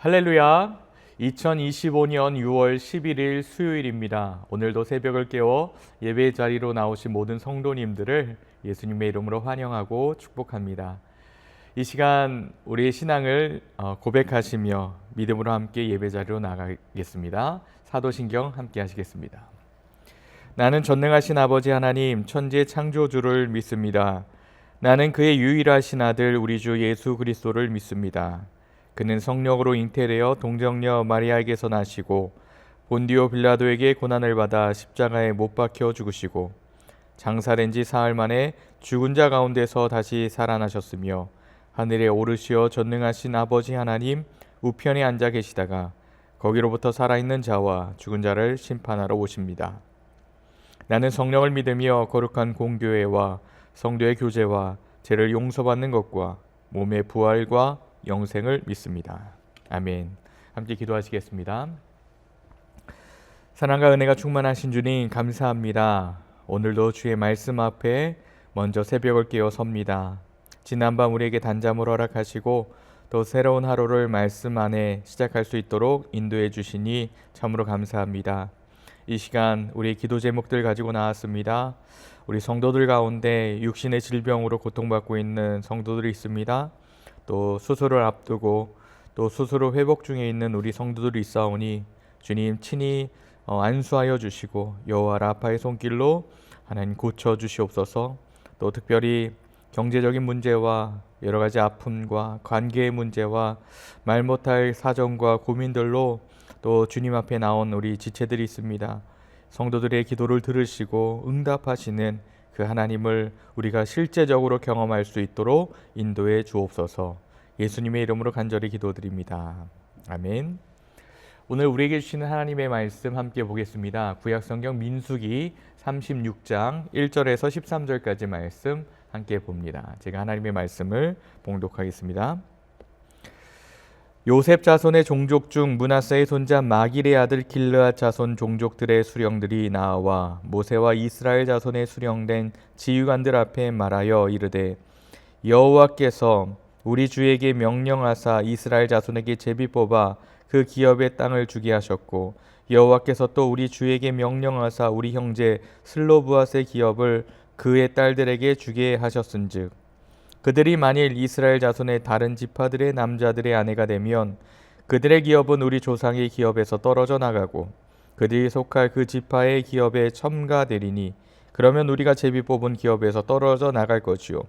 할렐루야. 2025년 6월 11일 수요일입니다. 오늘도 새벽을 깨워 예배 자리로 나오신 모든 성도님들을 예수님의 이름으로 환영하고 축복합니다. 이 시간 우리의 신앙을 고백하시며 믿음으로 함께 예배 자리로 나가겠습니다. 사도신경 함께 하시겠습니다. 나는 전능하신 아버지 하나님 천지 창조주를 믿습니다. 나는 그의 유일하신 아들 우리 주 예수 그리스도를 믿습니다. 그는 성령으로 잉태되어 동정녀 마리아에게서 나시고 본디오 빌라도에게 고난을 받아 십자가에 못 박혀 죽으시고 장사된 지 사흘 만에 죽은 자 가운데서 다시 살아나셨으며 하늘에 오르시어 전능하신 아버지 하나님 우편에 앉아 계시다가 거기로부터 살아있는 자와 죽은 자를 심판하러 오십니다. 나는 성령을 믿으며 거룩한 공교회와 성도의 교제와 죄를 용서받는 것과 몸의 부활과 영생을 믿습니다. 아멘. 함께 기도하시겠습니다. 사랑과 은혜가 충만하신 주님 감사합니다. 오늘도 주의 말씀 앞에 먼저 새벽을 깨어 섭니다. 지난밤 우리에게 단잠을 허락하시고 또 새로운 하루를 말씀 안에 시작할 수 있도록 인도해 주시니 참으로 감사합니다. 이 시간 우리의 기도 제목들 가지고 나왔습니다. 우리 성도들 가운데 육신의 질병으로 고통받고 있는 성도들이 있습니다. 또 수술을 앞두고 또 수술 회복 중에 있는 우리 성도들이 있사오니 주님 친히 안수하여 주시고 여호와 라파의 손길로 하나님 고쳐 주시옵소서. 또 특별히 경제적인 문제와 여러 가지 아픔과 관계의 문제와 말 못할 사정과 고민들로 또 주님 앞에 나온 우리 지체들이 있습니다. 성도들의 기도를 들으시고 응답하시는 그 하나님을 우리가 실제적으로 경험할 수 있도록 인도해 주옵소서. 예수님의 이름으로 간절히 기도드립니다. 아멘. 오늘 우리에게 주시는 하나님의 말씀 함께 보겠습니다. 구약성경 민수기 36장 1절에서 13절까지 말씀 함께 봅니다. 제가 하나님의 말씀을 봉독하겠습니다. 요셉 자손의 종족 중 므낫세의 손자 마길의 아들 길르앗 자손 종족들의 수령들이 나와 모세와 이스라엘 자손의 수령된 지휘관들 앞에 말하여 이르되 여호와께서 우리 주에게 명령하사 이스라엘 자손에게 제비 뽑아 그 기업의 땅을 주게 하셨고 여호와께서 또 우리 주에게 명령하사 우리 형제 슬로브앗의 기업을 그의 딸들에게 주게 하셨은즉 그들이 만일 이스라엘 자손의 다른 지파들의 남자들의 아내가 되면 그들의 기업은 우리 조상의 기업에서 떨어져 나가고 그들이 속할 그 지파의 기업에 첨가되리니 그러면 우리가 제비 뽑은 기업에서 떨어져 나갈 것이요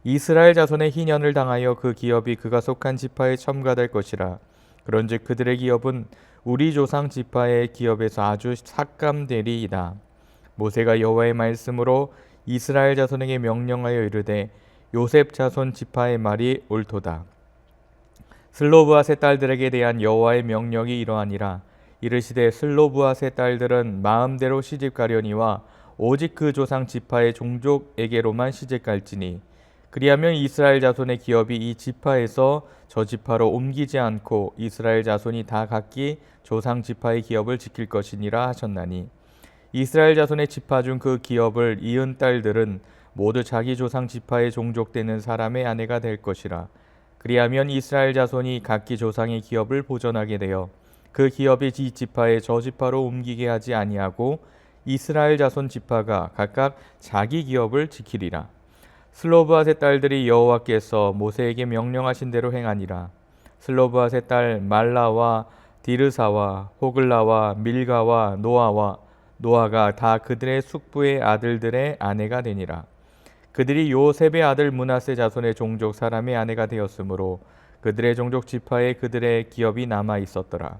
이스라엘 자손의 희년을 당하여 그 기업이 그가 속한 지파에 첨가될 것이라. 그런즉 그들의 기업은 우리 조상 지파의 기업에서 아주 삭감되리이다. 모세가 여호와의 말씀으로 이스라엘 자손에게 명령하여 이르되 요셉 자손 지파의 말이 옳도다. 슬로브앗의 딸들에게 대한 여호와의 명령이 이러하니라. 이르시되 슬로브앗의 딸들은 마음대로 시집가려니와 오직 그 조상 지파의 종족에게로만 시집갈지니 그리하면 이스라엘 자손의 기업이 이 지파에서 저 지파로 옮기지 않고 이스라엘 자손이 다 각기 조상 지파의 기업을 지킬 것이니라 하셨나니 이스라엘 자손의 지파 중 그 기업을 이은 딸들은 모두 자기 조상 지파에 종족되는 사람의 아내가 될 것이라. 그리하면 이스라엘 자손이 각기 조상의 기업을 보전하게 되어 그 기업이 이 지파에 저 지파로 옮기게 하지 아니하고 이스라엘 자손 지파가 각각 자기 기업을 지키리라. 슬로브앗의 딸들이 여호와께서 모세에게 명령하신 대로 행하니라. 슬로브앗의 딸 말라와 디르사와 호글라와 밀가와 노아가 다 그들의 숙부의 아들들의 아내가 되니라. 그들이 요셉의 아들 므낫세 자손의 종족 사람의 아내가 되었으므로 그들의 종족 지파에 그들의 기업이 남아 있었더라.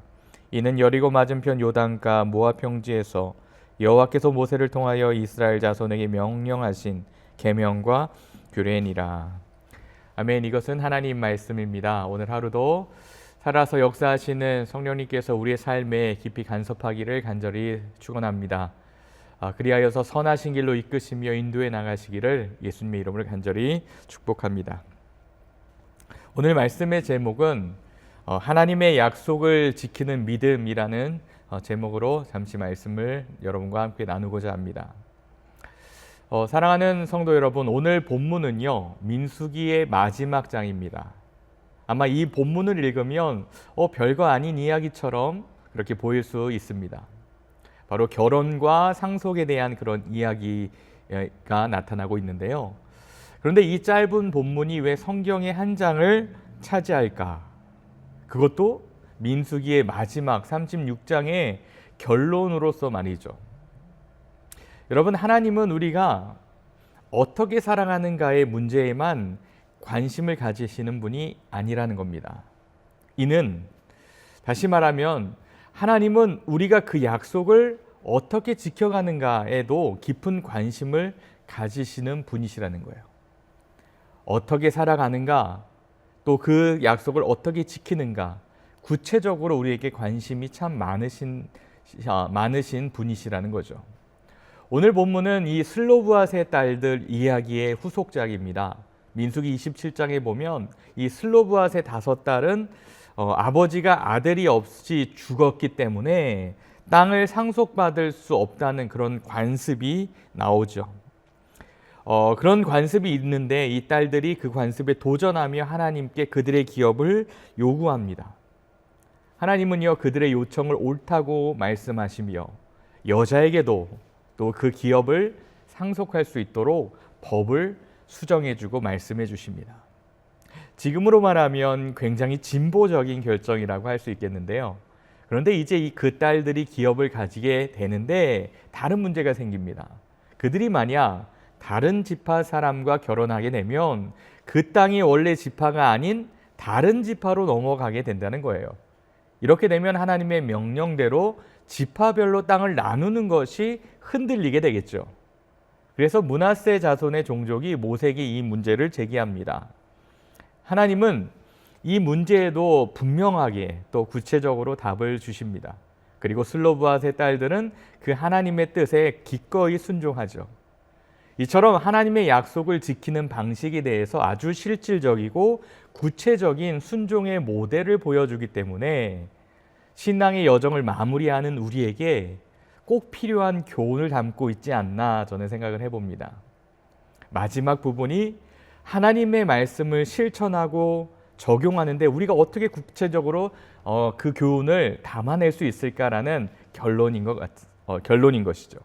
이는 여리고 맞은편 요단가 모압 평지에서 여호와께서 모세를 통하여 이스라엘 자손에게 명령하신 계명과 규례니라. 아멘. 이것은 하나님 말씀입니다. 오늘 하루도 살아서 역사하시는 성령님께서 우리의 삶에 깊이 간섭하기를 간절히 축원합니다. 그리하여서 선하신 길로 이끄시며 인도해 나가시기를 예수님의 이름으로 간절히 축복합니다. 오늘 말씀의 제목은 하나님의 약속을 지키는 믿음이라는 제목으로 잠시 말씀을 여러분과 함께 나누고자 합니다. 사랑하는 성도 여러분, 오늘 본문은요 민수기의 마지막 장입니다. 아마 이 본문을 읽으면 별거 아닌 이야기처럼 그렇게 보일 수 있습니다. 바로 결혼과 상속에 대한 그런 이야기가 나타나고 있는데요. 그런데 이 짧은 본문이 왜 성경의 한 장을 차지할까? 그것도 민수기의 마지막 36장의 결론으로서 말이죠. 여러분, 하나님은 우리가 어떻게 살아가는가의 문제에만 관심을 가지시는 분이 아니라는 겁니다. 이는 다시 말하면 하나님은 우리가 그 약속을 어떻게 지켜가는가에도 깊은 관심을 가지시는 분이시라는 거예요. 어떻게 살아가는가, 또 그 약속을 어떻게 지키는가, 구체적으로 우리에게 관심이 참 많으신 분이시라는 거죠. 오늘 본문은 이 슬로브앗의 딸들 이야기의 후속작입니다. 민수기 27장에 보면 이 슬로브앗의 5딸은 아버지가 아들이 없이 죽었기 때문에 땅을 상속받을 수 없다는 그런 관습이 나오죠. 그런 관습이 있는데 이 딸들이 그 관습에 도전하며 하나님께 그들의 기업을 요구합니다. 하나님은요, 그들의 요청을 옳다고 말씀하시며 여자에게도 또 그 기업을 상속할 수 있도록 법을 수정해주고 말씀해 주십니다. 지금으로 말하면 굉장히 진보적인 결정이라고 할 수 있겠는데요. 그런데 이제 그 딸들이 기업을 가지게 되는데 다른 문제가 생깁니다. 그들이 만약 다른 지파 사람과 결혼하게 되면 그 땅이 원래 지파가 아닌 다른 지파로 넘어가게 된다는 거예요. 이렇게 되면 하나님의 명령대로 지파별로 땅을 나누는 것이 흔들리게 되겠죠. 그래서 므낫세 자손의 종족이 모세에게 이 문제를 제기합니다. 하나님은 이 문제에도 분명하게 또 구체적으로 답을 주십니다. 그리고 슬로브앗의 딸들은 그 하나님의 뜻에 기꺼이 순종하죠. 이처럼 하나님의 약속을 지키는 방식에 대해서 아주 실질적이고 구체적인 순종의 모델을 보여주기 때문에 신앙의 여정을 마무리하는 우리에게 꼭 필요한 교훈을 담고 있지 않나 저는 생각을 해봅니다. 마지막 부분이 하나님의 말씀을 실천하고 적용하는데 우리가 어떻게 구체적으로 그 교훈을 담아낼 수 있을까라는 결론인 것이죠.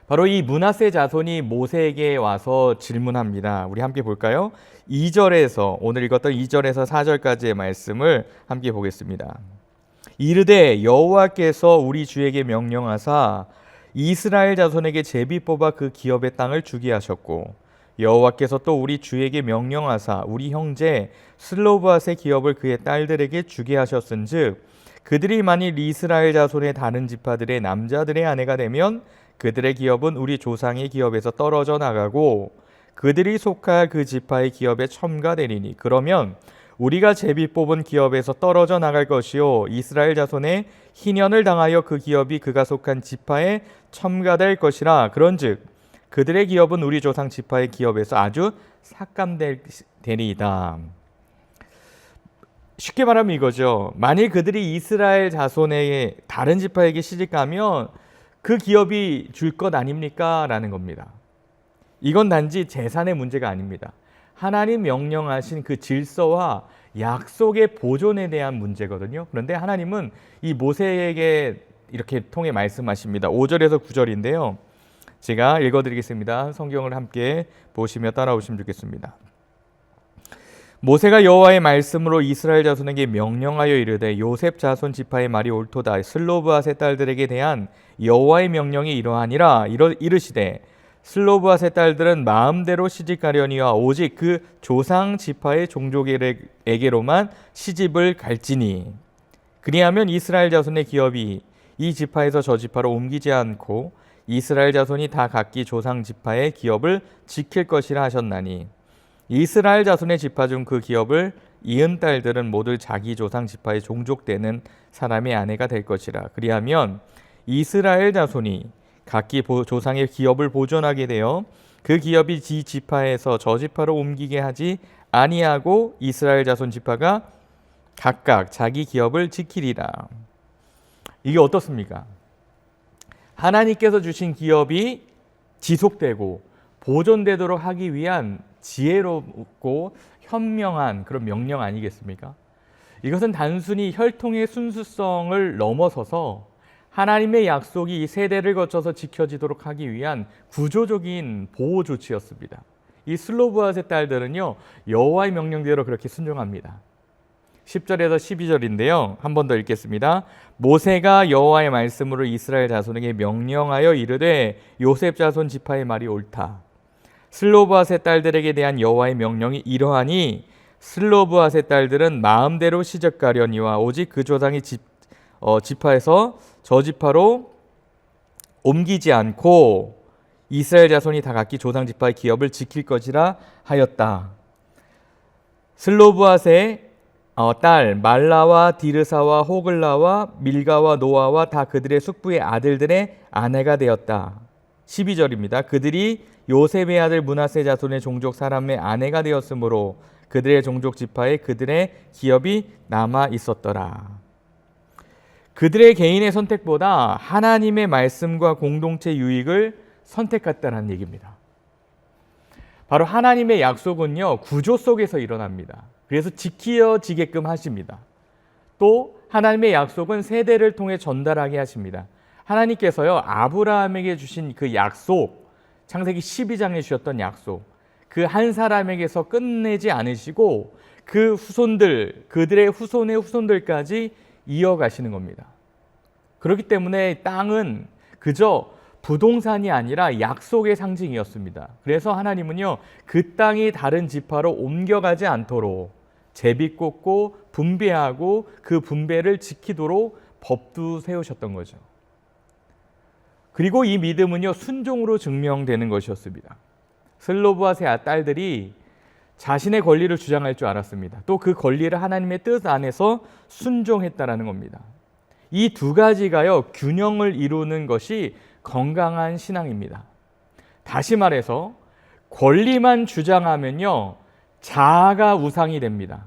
바로 이 므낫세 자손이 모세에게 와서 질문합니다. 우리 함께 볼까요? 2절에서 오늘 읽었던 2절에서 4절까지의 말씀을 함께 보겠습니다. 이르되 여호와께서 우리 주에게 명령하사 이스라엘 자손에게 제비 뽑아 그 기업의 땅을 주게 하셨고 여호와께서 또 우리 주에게 명령하사 우리 형제 슬로브앗의 기업을 그의 딸들에게 주게 하셨은즉 그들이 만일 이스라엘 자손의 다른 지파들의 남자들의 아내가 되면 그들의 기업은 우리 조상의 기업에서 떨어져 나가고 그들이 속할 그 지파의 기업에 첨가되리니 그러면 우리가 제비 뽑은 기업에서 떨어져 나갈 것이요 이스라엘 자손의 희년을 당하여 그 기업이 그가 속한 지파에 첨가될 것이라. 그런즉 그들의 기업은 우리 조상 지파의 기업에서 아주 삭감되리이다. 쉽게 말하면 이거죠. 만일 그들이 이스라엘 자손의 다른 지파에게 시집가면 그 기업이 줄 것 아닙니까? 라는 겁니다. 이건 단지 재산의 문제가 아닙니다. 하나님 명령하신 그 질서와 약속의 보존에 대한 문제거든요. 그런데 하나님은 이 모세에게 이렇게 통해 말씀하십니다. 5절에서 9절인데요. 제가 읽어드리겠습니다. 성경을 함께 보시며 따라오시면 좋겠습니다. 모세가 여호와의 말씀으로 이스라엘 자손에게 명령하여 이르되 요셉 자손 지파의 말이 옳도다. 슬로브앗의 딸들에게 대한 여호와의 명령이 이러하니라. 이르시되 슬로브앗의 딸들은 마음대로 시집가려니와 오직 그 조상 지파의 종족에게로만 시집을 갈지니 그리하면 이스라엘 자손의 기업이 이 지파에서 저 지파로 옮기지 않고 이스라엘 자손이 다 각기 조상 지파의 기업을 지킬 것이라 하셨나니 이스라엘 자손의 지파 중 그 기업을 이은 딸들은 모두 자기 조상 지파의 종족되는 사람의 아내가 될 것이라. 그리하면 이스라엘 자손이 각기 조상의 기업을 보존하게 되어 그 기업이 지 지파에서 저 지파로 옮기게 하지 아니하고 이스라엘 자손 지파가 각각 자기 기업을 지키리라. 이게 어떻습니까? 하나님께서 주신 기업이 지속되고 보존되도록 하기 위한 지혜롭고 현명한 그런 명령 아니겠습니까? 이것은 단순히 혈통의 순수성을 넘어서서 하나님의 약속이 이 세대를 거쳐서 지켜지도록 하기 위한 구조적인 보호 조치였습니다. 이 슬로브앗의 딸들은요, 여호와의 명령대로 그렇게 순종합니다. 10절에서 12절인데요. 한 번 더 읽겠습니다. 모세가 여호와의 말씀으로 이스라엘 자손에게 명령하여 이르되 요셉 자손 지파의 말이 옳다. 슬로브앗의 딸들에게 대한 여호와의 명령이 이러하니 슬로브앗의 딸들은 마음대로 시적가려니와 오직 그 조상의 지파에서 저 지파로 옮기지 않고 이스라엘 자손이 다 각기 조상 지파의 기업을 지킬 것이라 하였다. 슬로브앗의 딸 말라와 디르사와 호글라와 밀가와 노아와 다 그들의 숙부의 아들들의 아내가 되었다. 12절입니다. 그들이 요셉의 아들 므낫세 자손의 종족 사람의 아내가 되었으므로 그들의 종족 지파에 그들의 기업이 남아 있었더라. 그들의 개인의 선택보다 하나님의 말씀과 공동체 유익을 선택했다는 얘기입니다. 바로 하나님의 약속은요, 구조 속에서 일어납니다. 그래서 지켜지게끔 하십니다. 또 하나님의 약속은 세대를 통해 전달하게 하십니다. 하나님께서요, 아브라함에게 주신 그 약속, 창세기 12장에 주셨던 약속, 그 한 사람에게서 끝내지 않으시고 그 후손들, 그들의 후손의 후손들까지 이어가시는 겁니다. 그렇기 때문에 땅은 그저 부동산이 아니라 약속의 상징이었습니다. 그래서 하나님은요, 그 땅이 다른 지파로 옮겨가지 않도록 제비 꽂고 분배하고 그 분배를 지키도록 법도 세우셨던 거죠. 그리고 이 믿음은요, 순종으로 증명되는 것이었습니다. 슬로브앗의 딸들이 자신의 권리를 주장할 줄 알았습니다. 또 그 권리를 하나님의 뜻 안에서 순종했다라는 겁니다. 이 두 가지가요, 균형을 이루는 것이 건강한 신앙입니다. 다시 말해서 권리만 주장하면요, 자아가 우상이 됩니다.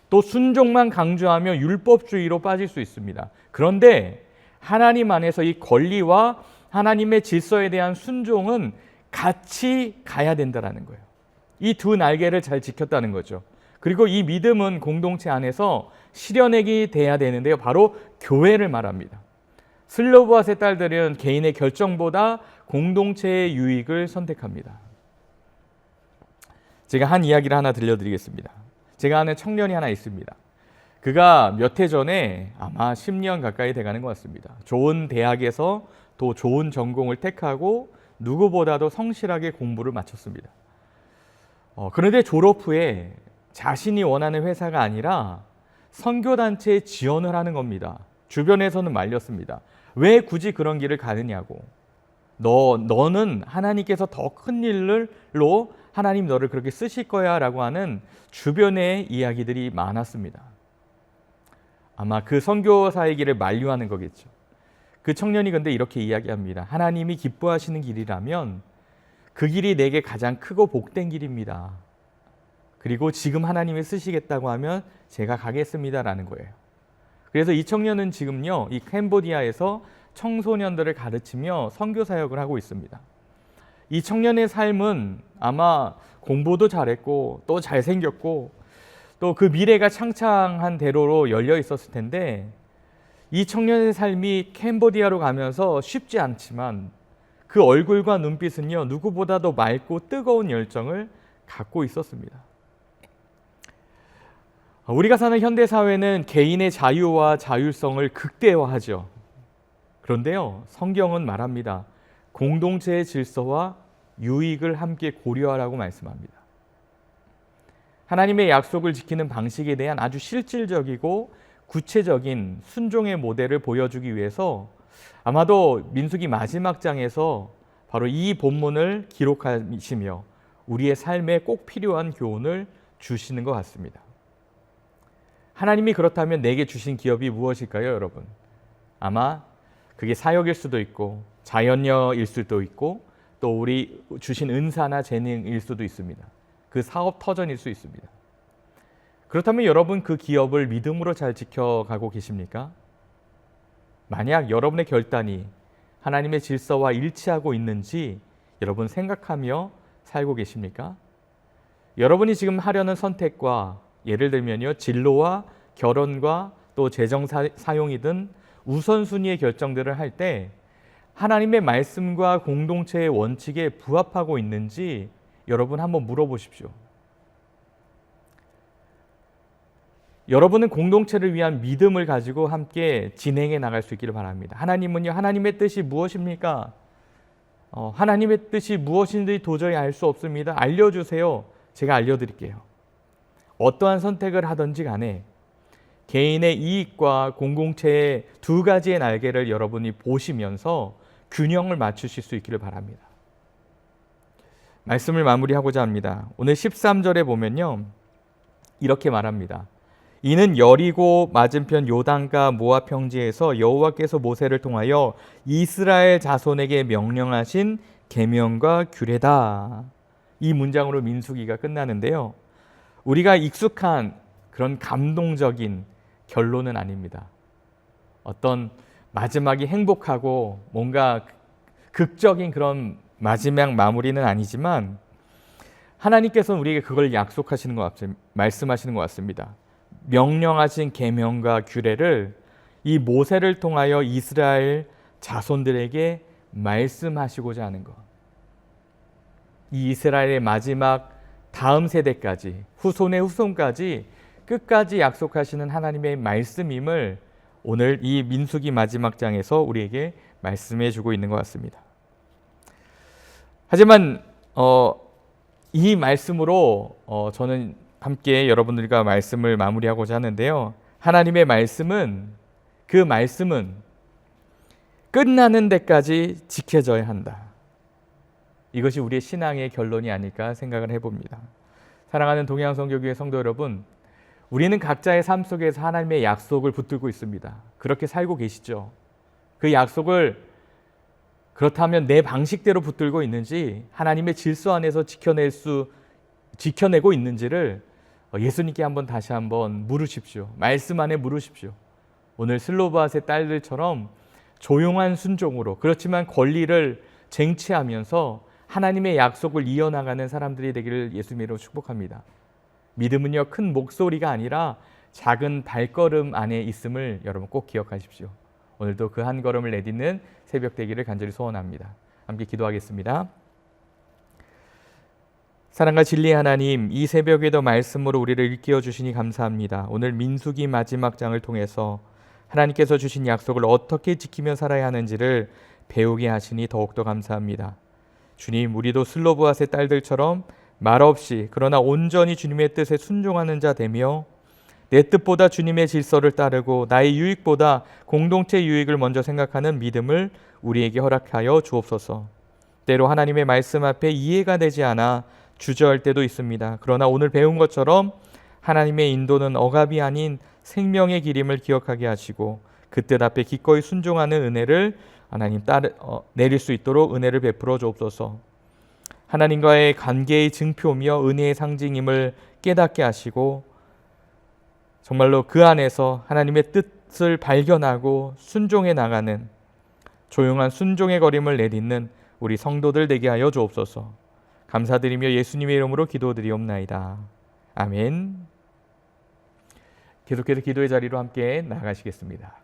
또 순종만 강조하면 율법주의로 빠질 수 있습니다. 그런데 하나님 안에서 이 권리와 하나님의 질서에 대한 순종은 같이 가야 된다는 거예요. 이 두 날개를 잘 지켰다는 거죠. 그리고 이 믿음은 공동체 안에서 실현액이 돼야 되는데요, 바로 교회를 말합니다. 슬로브앗의 딸들은 개인의 결정보다 공동체의 유익을 선택합니다. 제가 한 이야기를 하나 들려드리겠습니다. 제가 아는 청년이 하나 있습니다. 그가 몇 해 전에 아마 10년 가까이 돼가는 것 같습니다. 좋은 대학에서 또 좋은 전공을 택하고 누구보다도 성실하게 공부를 마쳤습니다. 그런데 졸업 후에 자신이 원하는 회사가 아니라 선교단체에 지원을 하는 겁니다. 주변에서는 말렸습니다. 왜 굳이 그런 길을 가느냐고. 너는 하나님께서 더 큰 일로 하나님 너를 그렇게 쓰실 거야 라고 하는 주변의 이야기들이 많았습니다. 아마 그 선교사의 길을 만류하는 거겠죠. 그 청년이 근데 이렇게 이야기합니다. 하나님이 기뻐하시는 길이라면 그 길이 내게 가장 크고 복된 길입니다. 그리고 지금 하나님이 쓰시겠다고 하면 제가 가겠습니다라는 거예요. 그래서 이 청년은 지금요, 이 캄보디아에서 청소년들을 가르치며 선교 사역을 하고 있습니다. 이 청년의 삶은 아마 공부도 잘했고 또 잘생겼고 또 그 미래가 창창한 대로로 열려 있었을 텐데, 이 청년의 삶이 캄보디아로 가면서 쉽지 않지만 그 얼굴과 눈빛은요, 누구보다도 맑고 뜨거운 열정을 갖고 있었습니다. 우리가 사는 현대 사회는 개인의 자유와 자율성을 극대화하죠. 그런데요, 성경은 말합니다. 공동체의 질서와 유익을 함께 고려하라고 말씀합니다. 하나님의 약속을 지키는 방식에 대한 아주 실질적이고 구체적인 순종의 모델을 보여주기 위해서 아마도 민수기 마지막 장에서 바로 이 본문을 기록하시며 우리의 삶에 꼭 필요한 교훈을 주시는 것 같습니다. 하나님이 그렇다면 내게 주신 기업이 무엇일까요, 여러분? 아마 그게 사역일 수도 있고 자연여일 수도 있고 또 우리 주신 은사나 재능일 수도 있습니다. 그 사업 터전일 수 있습니다. 그렇다면 여러분 그 기업을 믿음으로 잘 지켜가고 계십니까? 만약 여러분의 결단이 하나님의 질서와 일치하고 있는지 여러분 생각하며 살고 계십니까? 여러분이 지금 하려는 선택과 예를 들면요, 진로와 결혼과 또 재정 사용이든 우선순위의 결정들을 할 때 하나님의 말씀과 공동체의 원칙에 부합하고 있는지 여러분 한번 물어보십시오. 여러분은 공동체를 위한 믿음을 가지고 함께 진행해 나갈 수 있기를 바랍니다. 하나님은요, 하나님의 뜻이 무엇입니까? 하나님의 뜻이 무엇인지 도저히 알 수 없습니다. 알려주세요. 제가 알려드릴게요. 어떠한 선택을 하든지 간에 개인의 이익과 공동체의 두 가지의 날개를 여러분이 보시면서 균형을 맞추실 수 있기를 바랍니다. 말씀을 마무리하고자 합니다. 오늘 13절에 보면요, 이렇게 말합니다. 이는 여리고 맞은편 요단가 모압 평지에서 여호와께서 모세를 통하여 이스라엘 자손에게 명령하신 계명과 규례다. 이 문장으로 민수기가 끝나는데요, 우리가 익숙한 그런 감동적인 결론은 아닙니다. 어떤 마지막이 행복하고 뭔가 극적인 그런 마지막 마무리는 아니지만 하나님께서는 우리에게 그걸 약속하시는 것 같습니다. 말씀하시는 것 같습니다. 명령하신 계명과 규례를 이 모세를 통하여 이스라엘 자손들에게 말씀하시고자 하는 것. 이 이스라엘의 마지막 다음 세대까지, 후손의 후손까지 끝까지 약속하시는 하나님의 말씀임을 오늘 이 민수기 마지막 장에서 우리에게 말씀해 주고 있는 것 같습니다. 하지만 이 말씀으로 저는 함께 여러분들과 말씀을 마무리하고자 하는데요, 하나님의 말씀은, 그 말씀은 끝나는 데까지 지켜져야 한다. 이것이 우리의 신앙의 결론이 아닐까 생각을 해봅니다. 사랑하는 동양성교교회 성도 여러분, 우리는 각자의 삶 속에서 하나님의 약속을 붙들고 있습니다. 그렇게 살고 계시죠? 그 약속을 그렇다면 내 방식대로 붙들고 있는지, 하나님의 질서 안에서 지켜내고 있는지를 예수님께 한번 다시 한번 물으십시오. 말씀 안에 물으십시오. 오늘 슬로바앗의 딸들처럼 조용한 순종으로, 그렇지만 권리를 쟁취하면서 하나님의 약속을 이어나가는 사람들이 되기를 예수님으로 축복합니다. 믿음은요, 큰 목소리가 아니라 작은 발걸음 안에 있음을 여러분 꼭 기억하십시오. 오늘도 그 한 걸음을 내딛는 새벽 되기를 간절히 소원합니다. 함께 기도하겠습니다. 사랑과 진리의 하나님, 이 새벽에도 말씀으로 우리를 일깨워 주시니 감사합니다. 오늘 민수기 마지막 장을 통해서 하나님께서 주신 약속을 어떻게 지키며 살아야 하는지를 배우게 하시니 더욱더 감사합니다. 주님, 우리도 슬로브앗의 딸들처럼 말없이 그러나 온전히 주님의 뜻에 순종하는 자 되며 내 뜻보다 주님의 질서를 따르고 나의 유익보다 공동체 유익을 먼저 생각하는 믿음을 우리에게 허락하여 주옵소서. 때로 하나님의 말씀 앞에 이해가 되지 않아 주저할 때도 있습니다. 그러나 오늘 배운 것처럼 하나님의 인도는 억압이 아닌 생명의 길임을 기억하게 하시고 그 뜻 앞에 기꺼이 순종하는 은혜를 하나님 내릴 수 있도록 은혜를 베풀어 주옵소서. 하나님과의 관계의 증표며 은혜의 상징임을 깨닫게 하시고 정말로 그 안에서 하나님의 뜻을 발견하고 순종해 나가는 조용한 순종의 걸음을 내딛는 우리 성도들 되게 하여 주옵소서. 감사드리며 예수님의 이름으로 기도드리옵나이다. 아멘. 계속해서 기도의 자리로 함께 나아가시겠습니다.